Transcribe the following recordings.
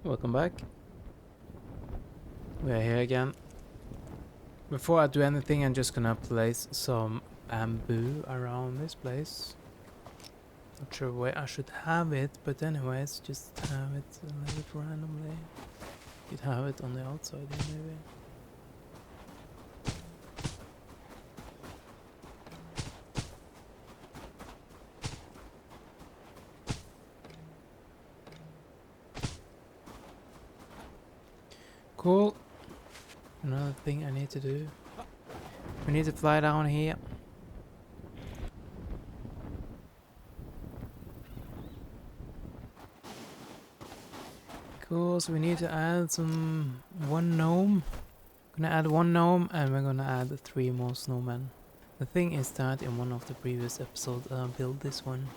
Welcome back. We are here again. Before I do anything, I'm just gonna place some bamboo around this place. Not sure where I should have it, but anyways, just have it a little bit randomly. You'd have it on the outside here, maybe. Cool. Another thing I need to do. We need to fly down here. Cool, so we need to add one gnome. Gonna add one gnome and we're gonna add 3 more snowmen. The thing is that in one of the previous episodes I built this one.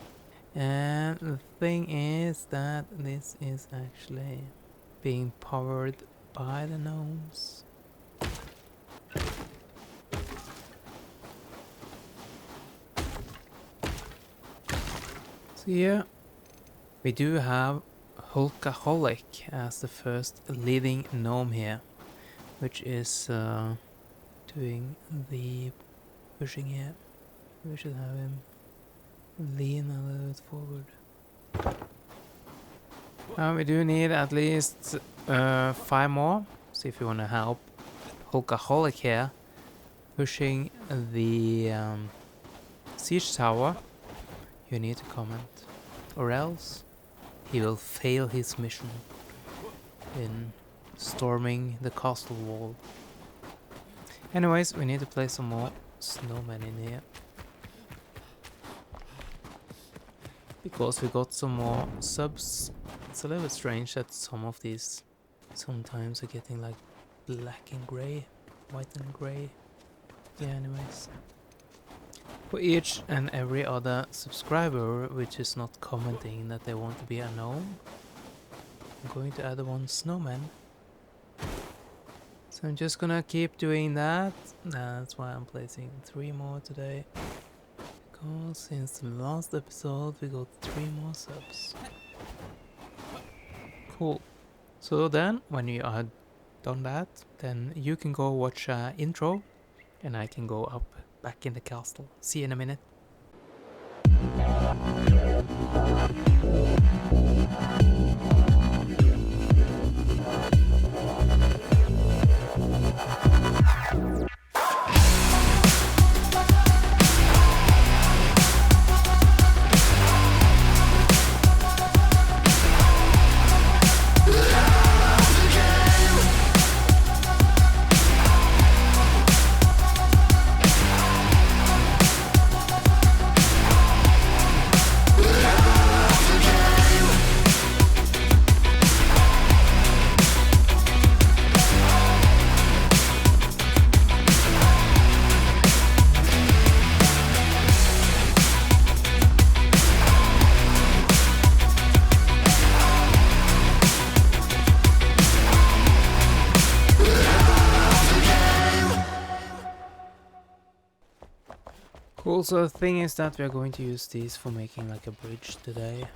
And the thing is that this is actually being powered by the gnomes. So yeah, we do have Hulkaholic as the first leading gnome here, which is doing the pushing here. We should have him lean a little bit forward. We do need at least 5 more. So if you want to help Hulkaholic here pushing the siege tower, you need to comment, or else he will fail his mission in storming the castle wall. Anyways, we need to place some more snowmen in here, because we got some more subs. It's a little bit strange that some of these sometimes are getting like black and grey, white and grey. Yeah, anyways. For each and every other subscriber which is not commenting that they want to be a gnome, I'm going to add one snowman. So I'm just gonna keep doing that. That's why I'm placing 3 more today. Because since the last episode we got 3 more subs. Cool. So then, when you are done that, then you can go watch intro, and I can go up back in the castle. See you in a minute. Cool, so the thing is that we are going to use these for making like a bridge today.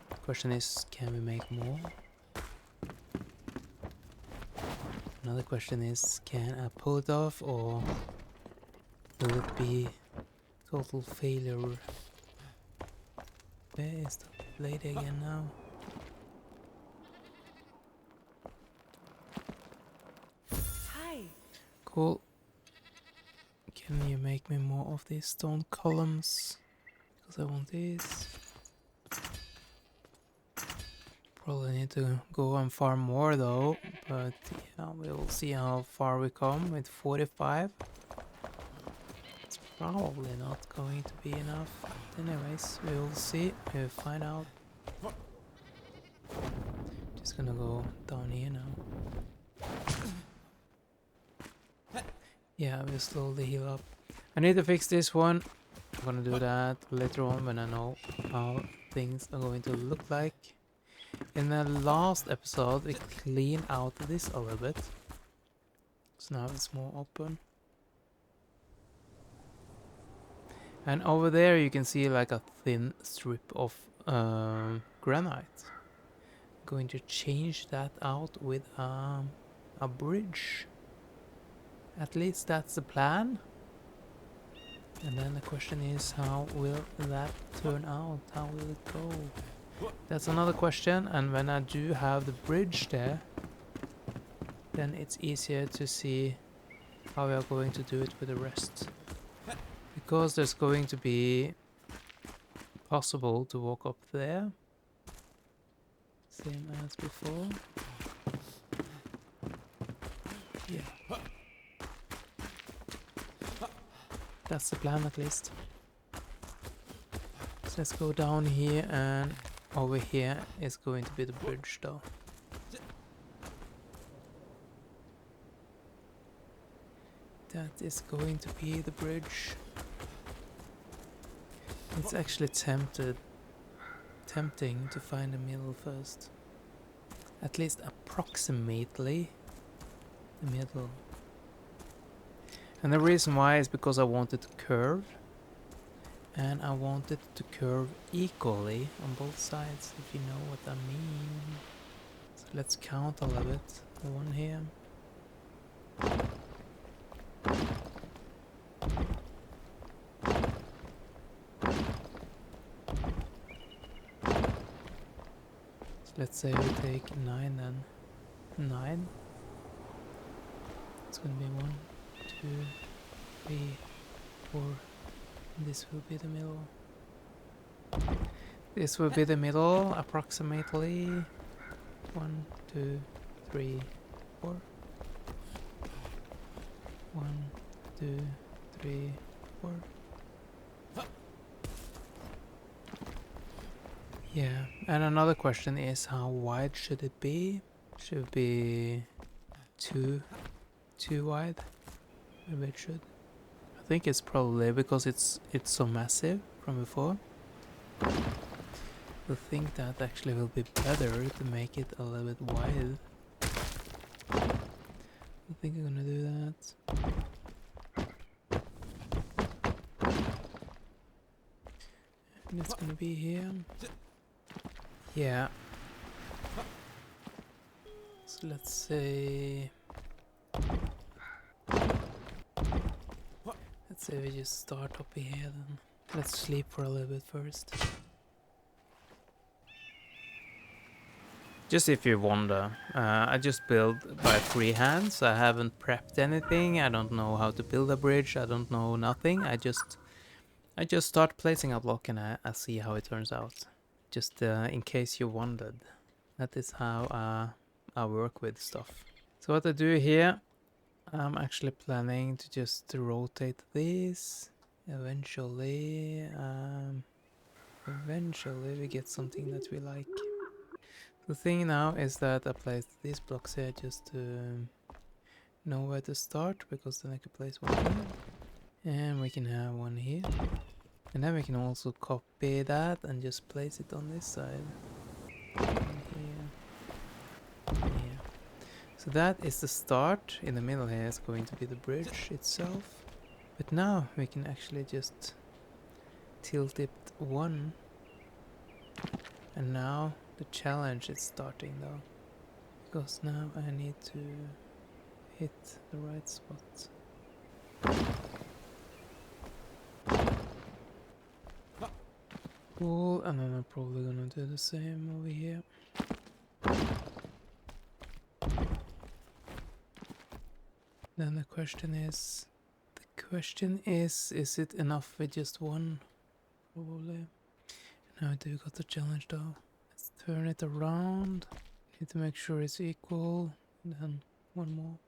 The question is, can we make more? Another question is, can I pull it off, or will it be total failure? Where is the lady again now? Hi. Cool. Can you make me more of these stone columns? Because I want these. Probably need to go and farm more though, but yeah, we will see how far we come with 45. It's probably not going to be enough. Anyways, we will see. We'll find out. Just gonna go down here now. Yeah, we'll slowly heal up. I need to fix this one. I'm gonna do that later on when I know how things are going to look like. In the last episode we cleaned out this a little bit, so now it's more open. And over there you can see like a thin strip of granite. going to change that out with a bridge. At least that's the plan. And then the question is, how will that turn out? How will it go? That's another question. And when I do have the bridge there, then it's easier to see how we are going to do it with the rest. Because there's going to be possible to walk up there. Same as before. Yeah. That's the plan at least. So let's go down here, and over here is going to be the bridge though. That is going to be the bridge. It's actually tempting to find the middle first. At least approximately the middle. And the reason why is because I wanted to curve. And I want it to curve equally on both sides, if you know what I mean. So let's count a little bit. One here. So let's say we take 9 then. 9. It's gonna be 1, 2, 3, 4. This will be the middle. This will be the middle, approximately. 1, 2, 3, 4. 1, 2, 3, 4. Yeah, and another question is, how wide should it be? Should it be too wide? Maybe it should. I think it's probably because it's so massive from before. I think that actually will be better to make it a little bit wide. I think I'm gonna do that. And it's gonna be here. Yeah. So let's say... Let's say we just start up here then. Let's sleep for a little bit first. Just if you wonder, I just build by freehand. I haven't prepped anything. I don't know how to build a bridge. I don't know nothing. I just start placing a block and I see how it turns out. Just in case you wondered. That is how I work with stuff. So what I do here, I'm actually planning to just rotate this. Eventually we get something that we like. The thing now is that I placed these blocks here just to know where to start, because then I can place one here. And we can have one here. And then we can also copy that and just place it on this side. And here. And here. So that is the start. In the middle here is going to be the bridge itself. But now we can actually just tilt it 1. And now the challenge is starting though. Because now I need to hit the right spot. Cool, and then I'm probably gonna do the same over here. Then the question is, is it enough with just one? Probably. Now I do got the challenge though. Let's turn it around. Need to make sure it's equal. And then one more.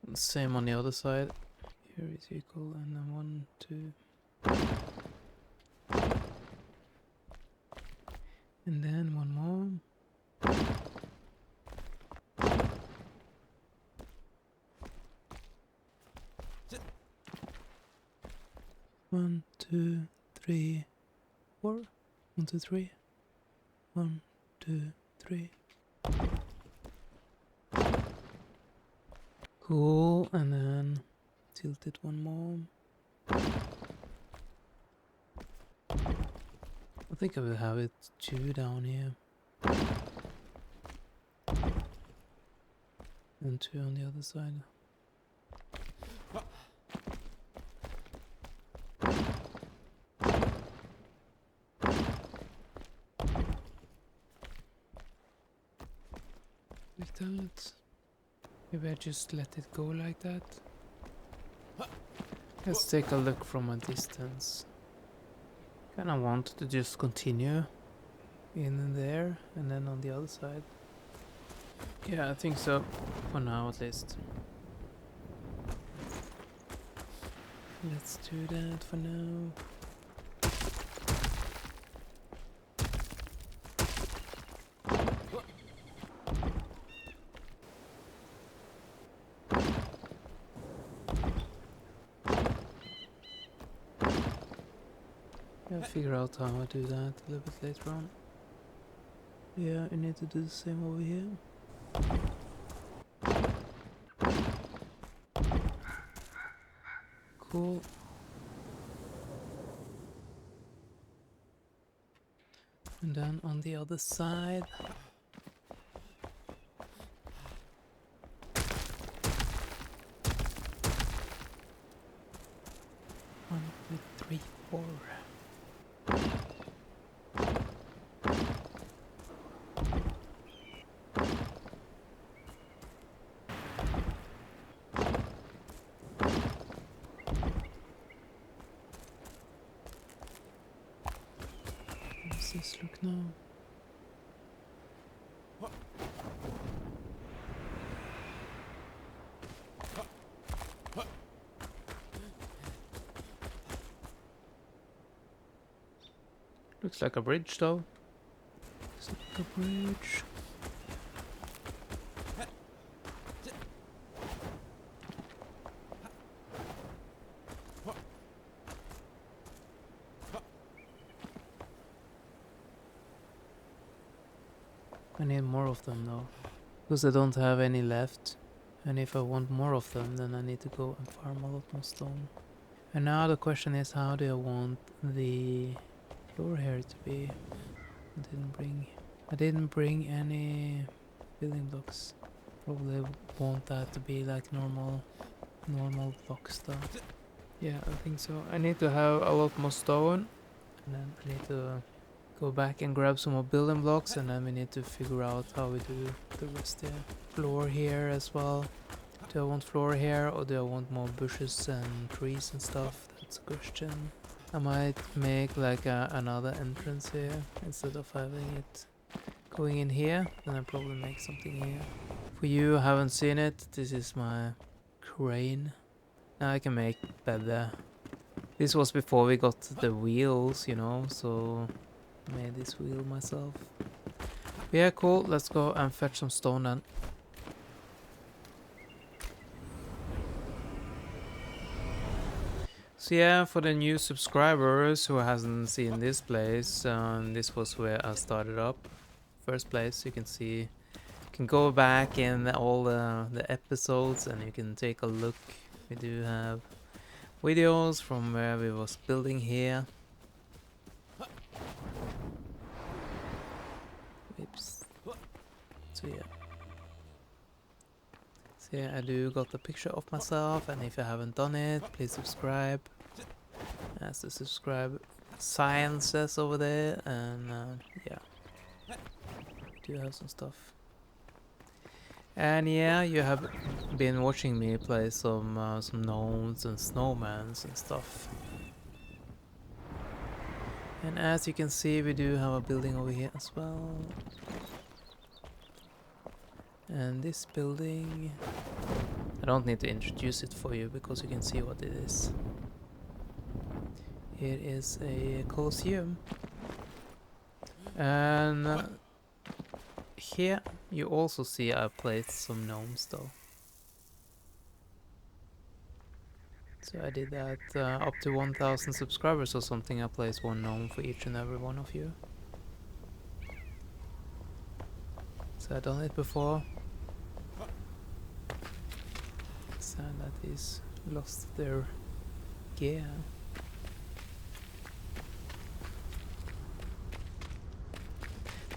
And same on the other side. Here is equal, and then 1, 2. And then one more. 1, 2, 3, 4. 1, 2, 3. 1, 2, 3. Cool, and then tilt it one more. think I will have it 2 down here. And 2 on the other side. Like that. Maybe I just let it go like that. Let's take a look from a distance. Kinda want to just continue in there and then on the other side. Yeah, I think so. For now at least. Let's do that for now. I'll figure out how I do that a little bit later on. Yeah, I need to do the same over here. Cool. And then on the other side. 1, 2, 3, 4. How does this look now? Looks like a bridge though. Looks like a bridge. I need more of them though, because I don't have any left. And if I want more of them, then I need to go and farm a lot more stone. And now the question is, how do I want the floor here to be? I didn't bring any building blocks. Probably want that to be like normal blocks though. Yeah, I think so. I need to have a lot more stone, and then I need to go back and grab some more building blocks, and then we need to figure out how we do the rest here. Floor here as well. Do I want floor here, or do I want more bushes and trees and stuff? That's a question. I might make like another entrance here instead of having it going in here. Then I'll probably make something here. For you who haven't seen it, this is my crane. Now I can make better. This was before we got the wheels, you know, so I made this wheel myself. Yeah, cool. Let's go and fetch some stone then. So yeah, for the new subscribers who hasn't seen this place, this was where I started up. First place, you can see, you can go back in all the episodes and you can take a look. We do have videos from where we was building here. Oops. So yeah. So yeah, I do got a picture of myself, and if you haven't done it, please subscribe. As the subscribe sign says over there, and yeah, do have some stuff. And yeah, you have been watching me play some gnomes and snowmans and stuff. And as you can see, we do have a building over here as well. And this building, I don't need to introduce it for you because you can see what it is. It is a Colosseum. And here you also see I placed some gnomes though. So I did that up to 1,000 subscribers or something. I placed one gnome for each and every one of you. So I've done it before. Sad that he's lost their gear.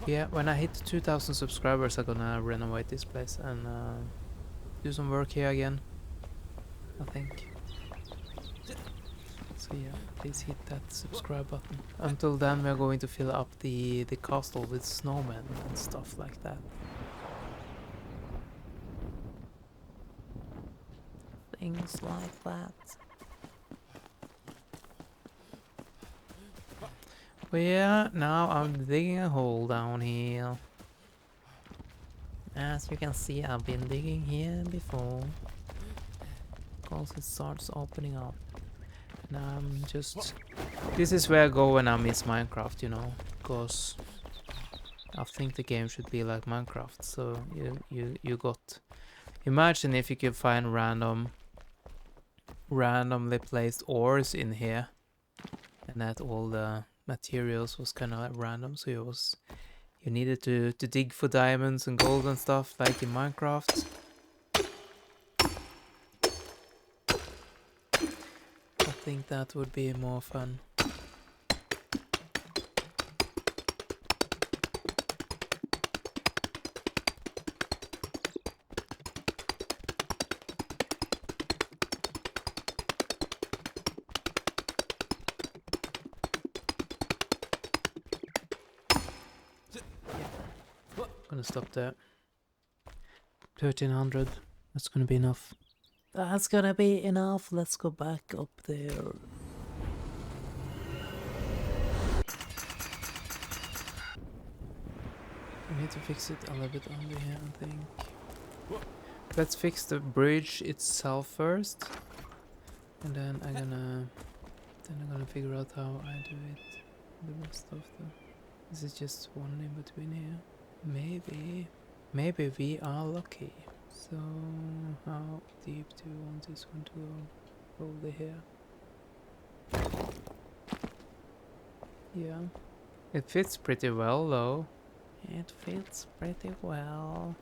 Yeah, when I hit 2,000 subscribers, I'm gonna renovate this place and do some work here again, I think. So yeah, please hit that subscribe button. Until then, we're going to fill up the castle with snowmen and stuff like that. Things like that. But yeah, now I'm digging a hole down here. As you can see, I've been digging here before. Because it starts opening up. And I'm just... This is where I go when I miss Minecraft, you know. Because I think the game should be like Minecraft. So you got... Imagine if you could find randomly placed ores in here. And that all the materials was kind of like random. So you needed to dig for diamonds and gold and stuff like in Minecraft. I think that would be more fun. Gonna stop there. 1300. That's gonna be enough. That's gonna be enough. Let's go back up there. We need to fix it a little bit under here, I think. Let's fix the bridge itself first. And then I'm gonna figure out how I do it. The rest of the... This is just one in between here. Maybe we are lucky. So, how deep do you want this one to go? Probably here. Yeah. It fits pretty well though. It fits pretty well.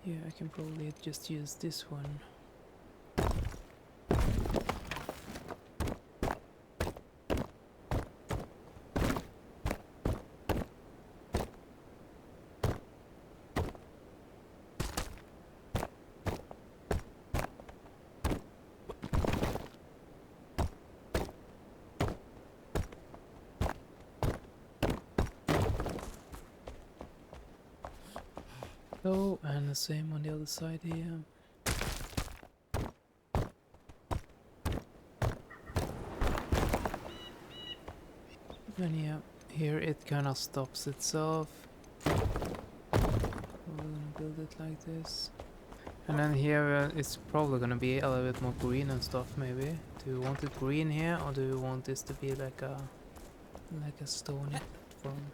Yeah, I can probably just use this one. Oh, and the same on the other side here. And yeah, here it kind of stops itself. So we're gonna build it like this. And then here it's probably gonna be a little bit more green and stuff maybe. Do you want it green here or do you want this to be like a stony platform?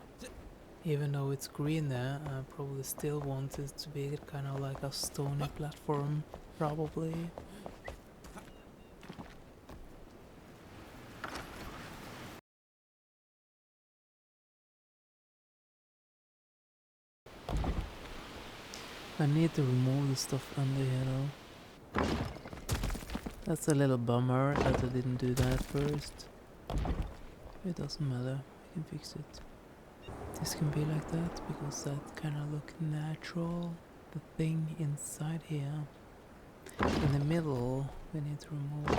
Even though it's green there, I probably still want it to be kind of like a stony platform, probably. I need to remove the stuff under here though. That's a little bummer that I didn't do that first. It doesn't matter, I can fix it. This can be like that because that kind of look natural. The thing inside here, in the middle, we need to remove.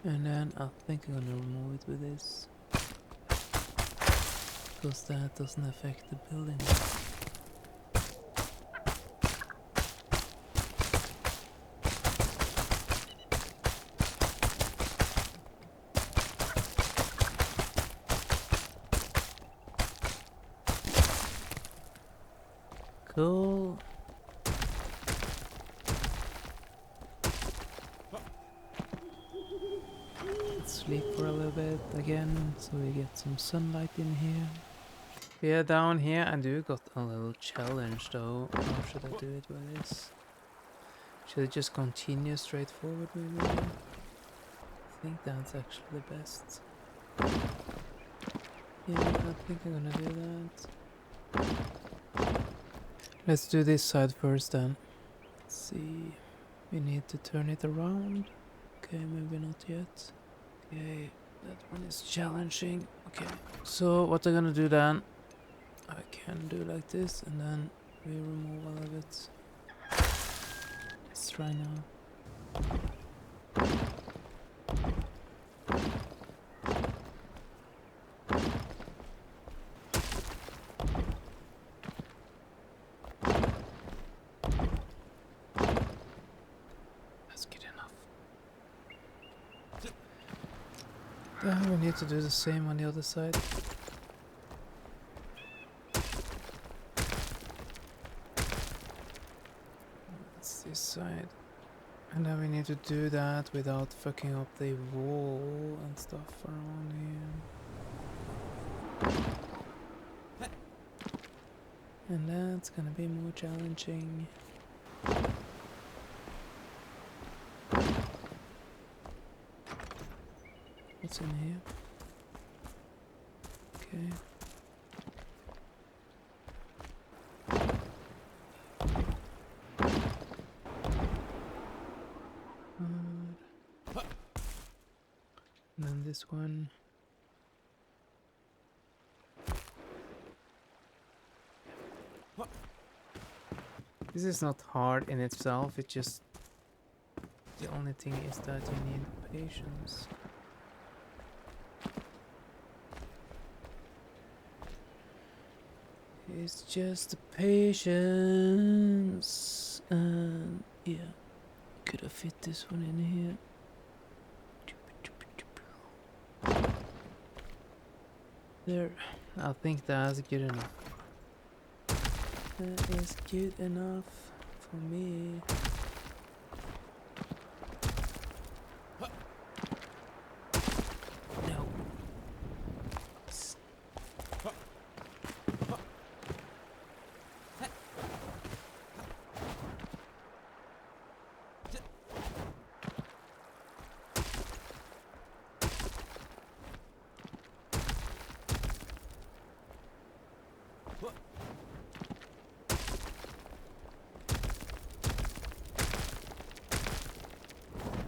And then I think I'm gonna remove it with this. Because that doesn't affect the building. Cool. Let's sleep for a little bit again, so we get some sunlight in here. Yeah, down here I do got a little challenge though. How should I do it with this? Should I just continue straight forward maybe? I think that's actually the best. Yeah, I think I'm gonna do that. Let's do this side first then. Let's see. We need to turn it around. Okay, maybe not yet. Okay, That one is challenging. Okay, so what I'm gonna do then, I can do like this and then we remove all of it. Let's try now. That's good enough. Then we need to do the same on the other side. That's this side. And then we need to do that without fucking up the wall and stuff around here. And that's gonna be more challenging. What's in here? Okay. And then this one. This is not hard in itself, it's just the only thing is that you need patience. It's just the patience. And yeah, could have fit this one in here. There, I think that's good enough. That is good enough for me. No.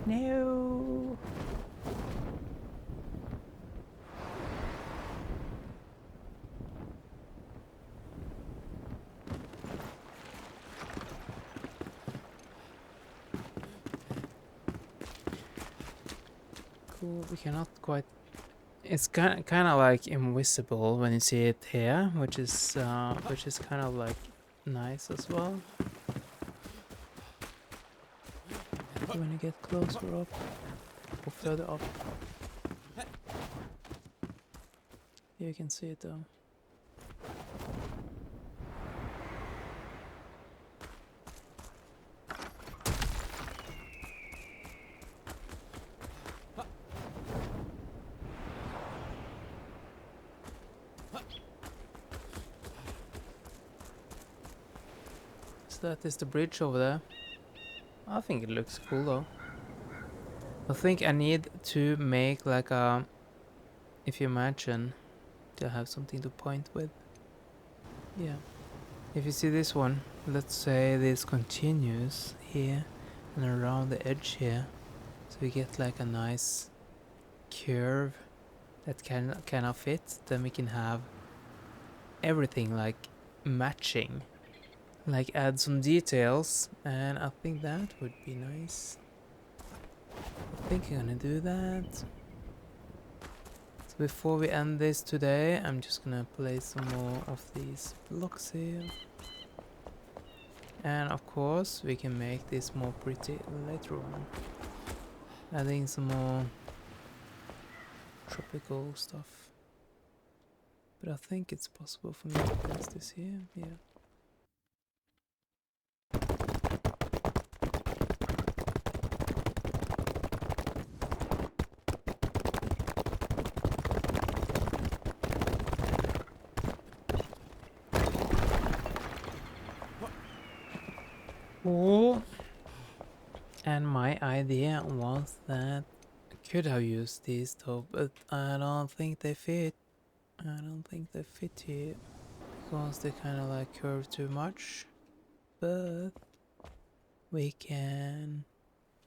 No. Cool. We cannot quite. It's kind of like invisible when you see it here, which is kind of like nice as well. When you get closer up or further up, you can see it though. So that is the bridge over there. I think it looks cool though. I think I need to make like a, if you imagine, to have something to point with. Yeah. If you see this one, let's say this continues here and around the edge here. So we get like a nice curve that can kind of fit. Then we can have everything like matching. Like add some details, and I think that would be nice. I think I'm gonna do that. So before we end this today, I'm just gonna place some more of these blocks here. And of course, we can make this more pretty later on. Adding some more tropical stuff. But I think it's possible for me to place this here, yeah. Cool. And my idea was that I could have used these though, but I don't think they fit. I don't think they fit here because they kind of like curve too much. But we can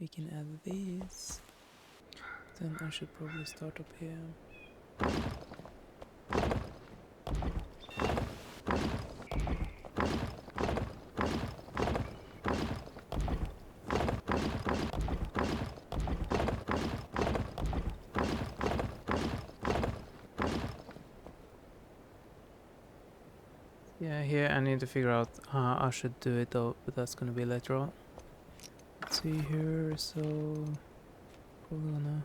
add these. then I should probably start up here. Yeah, here I need to figure out how I should do it though, but that's gonna be later on. Let's see here, so probably gonna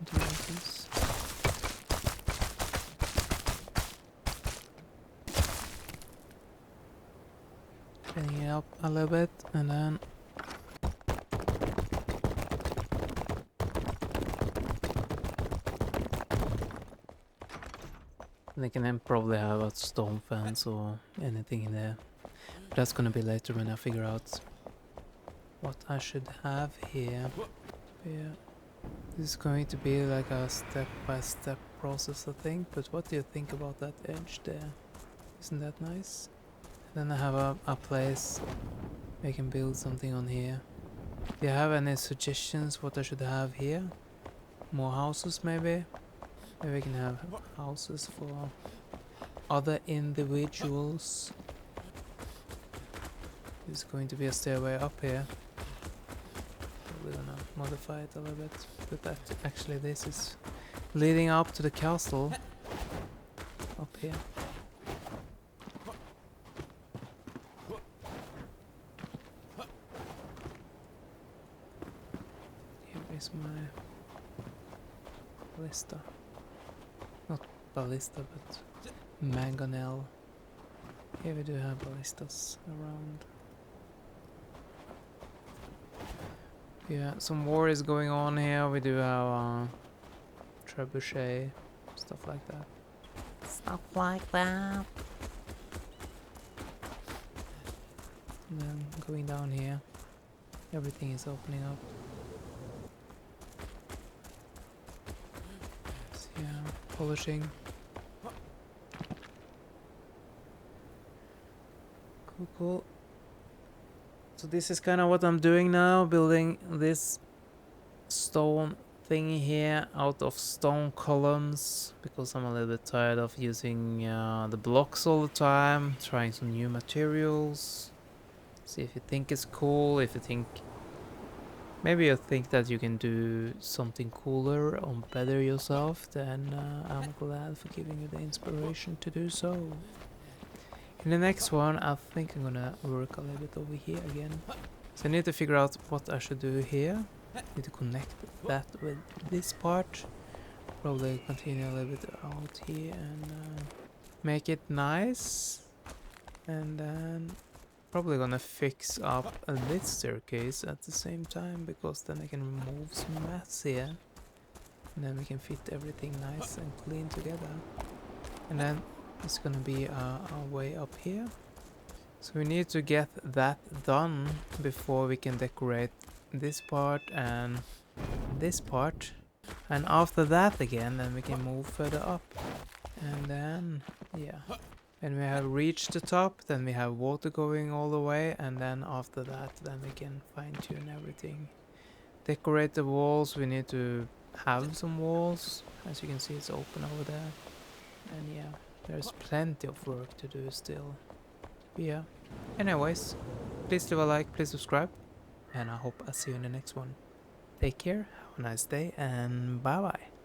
do like this. Getting it up a little bit, and then they can then probably have a stone fence or anything in there. But that's gonna be later when I figure out what I should have here. Yeah. This is going to be like a step-by-step process, I think. But what do you think about that edge there? Isn't that nice? And then I have a place I can build something on here. Do you have any suggestions what I should have here? More houses maybe? Maybe we can have houses for other individuals. There's going to be a stairway up here. We're gonna modify it a little bit. But that actually this is leading up to the castle. Up here. Here is my ballista. Not ballista, but mangonel. Here we do have ballistas around. Yeah, some war is going on here. We do have trebuchet, stuff like that. Stuff like that. And then going down here, everything is opening up. So yeah, polishing. Cool, cool. So this is kind of what I'm doing now, building this stone thing here out of stone columns, because I'm a little bit tired of using the blocks all the time, trying some new materials. See if you think it's cool, if you think... Maybe you think that you can do something cooler or better yourself, then I'm glad for giving you the inspiration to do so. In the next one, I think I'm gonna work a little bit over here again. So I need to figure out what I should do here. Need to connect that with this part. Probably continue a little bit out here and make it nice. And then probably gonna fix up this staircase at the same time, because then I can remove some mats here. And then we can fit everything nice and clean together. And then it's gonna be a way up here. So we need to get that done before we can decorate this part and this part. And after that again, then we can move further up. And then, yeah. When we have reached the top, then we have water going all the way. And then after that, then we can fine tune everything. Decorate the walls. We need to have some walls. As you can see, it's open over there. And yeah. There's plenty of work to do still. Yeah. Anyways, please leave a like, please subscribe. And I hope I see you in the next one. Take care, have a nice day, and bye bye.